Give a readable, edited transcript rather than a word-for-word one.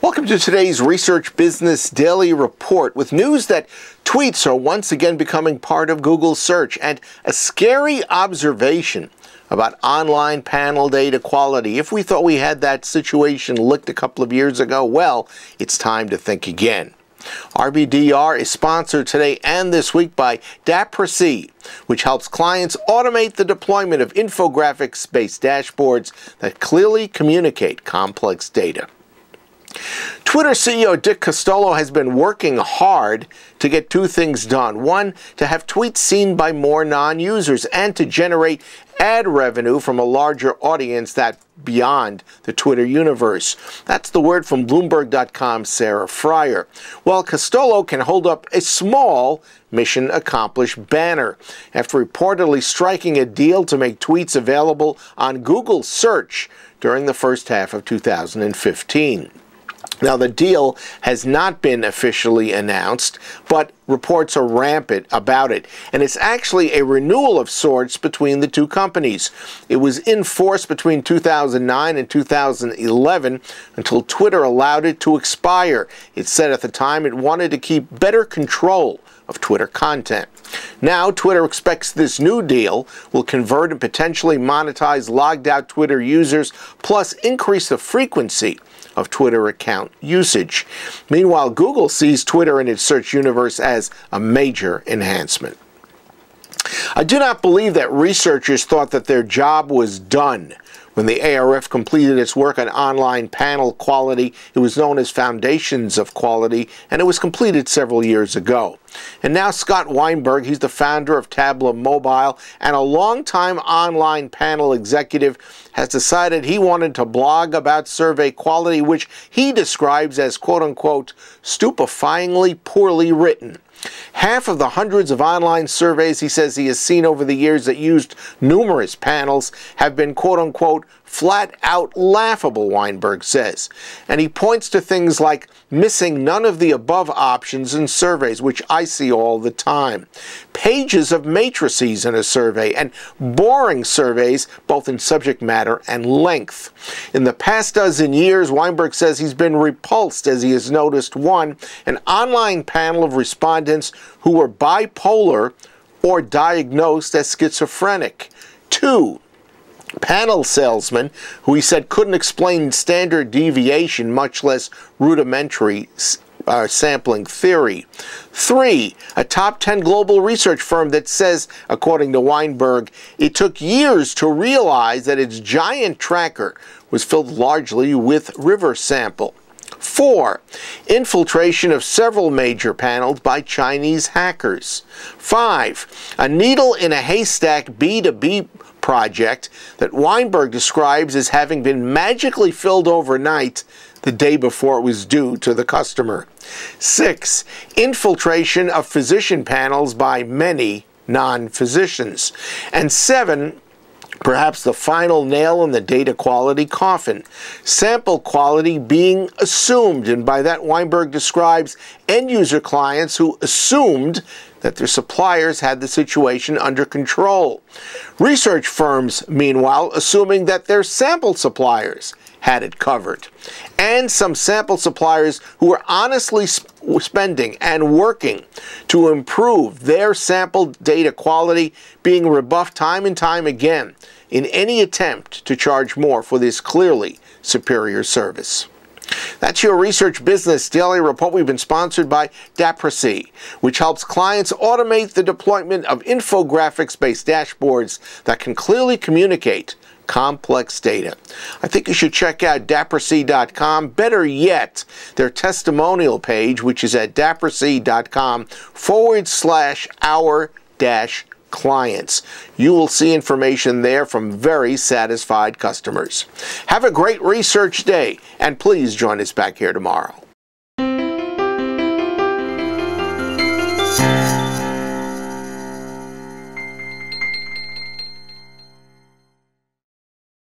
Welcome to today's Research Business Daily Report with news that tweets are once again becoming part of Google search and a scary observation about online panel data quality. If we thought we had that situation licked a couple of years ago, well, it's time to think again. RBDR is sponsored today and this week by DAPRC, which helps clients automate the deployment of infographics-based dashboards that clearly communicate complex data. Twitter CEO Dick Costolo has been working hard to get two things done. One, to have tweets seen by more non-users and to generate ad revenue from a larger audience that beyond the Twitter universe. That's the word from Bloomberg.com's Sarah Friar. Well, Costolo can hold up a small mission accomplished banner after reportedly striking a deal to make tweets available on Google search during the first half of 2015. Now, the deal has not been officially announced, but reports are rampant about it. And it's actually a renewal of sorts between the two companies. It was in force between 2009 and 2011 until Twitter allowed it to expire. It said at the time it wanted to keep better control of Twitter content. Now, Twitter expects this new deal will convert and potentially monetize logged-out Twitter users, plus increase the frequency of Twitter account usage. Meanwhile, Google sees Twitter in its search universe as a major enhancement. I do not believe that researchers thought that their job was done when the ARF completed its work on online panel quality. It was known as Foundations of Quality, and it was completed several years ago. And now Scott Weinberg, he's the founder of Tableau Mobile and a longtime online panel executive, has decided he wanted to blog about survey quality, which he describes as quote-unquote stupefyingly poorly written. Half of the hundreds of online surveys he says he has seen over the years that used numerous panels have been quote-unquote flat-out laughable, Weinberg says. And he points to things like missing none of the above options in surveys, which I see all the time, pages of matrices in a survey, and boring surveys both in subject matter and length. In the past dozen years, Weinberg says he's been repulsed as he has noticed, one, an online panel of respondents who were bipolar or diagnosed as schizophrenic. Two, panel salesmen who he said couldn't explain standard deviation, much less rudimentary sampling theory. Three, a top 10 global research firm that says, according to Weinberg, it took years to realize that its giant tracker was filled largely with river sample. Four, infiltration of several major panels by Chinese hackers. Five, a needle in a haystack B2B project that Weinberg describes as having been magically filled overnight the day before it was due to the customer. Six, infiltration of physician panels by many non-physicians. And seven, perhaps the final nail in the data quality coffin, sample quality being assumed, and by that Weinberg describes end-user clients who assumed that their suppliers had the situation under control. Research firms, meanwhile, assuming that their sample suppliers had it covered. And some sample suppliers who were honestly spending and working to improve their sample data quality being rebuffed time and time again in any attempt to charge more for this clearly superior service. That's your Research Business Daily Report. We've been sponsored by DAPRC, which helps clients automate the deployment of infographics-based dashboards that can clearly communicate complex data. I think you should check out DAPRC.com. Better yet, their testimonial page, which is at DAPRC.com/our-clients. You will see information there from very satisfied customers. Have a great research day, and please join us back here tomorrow.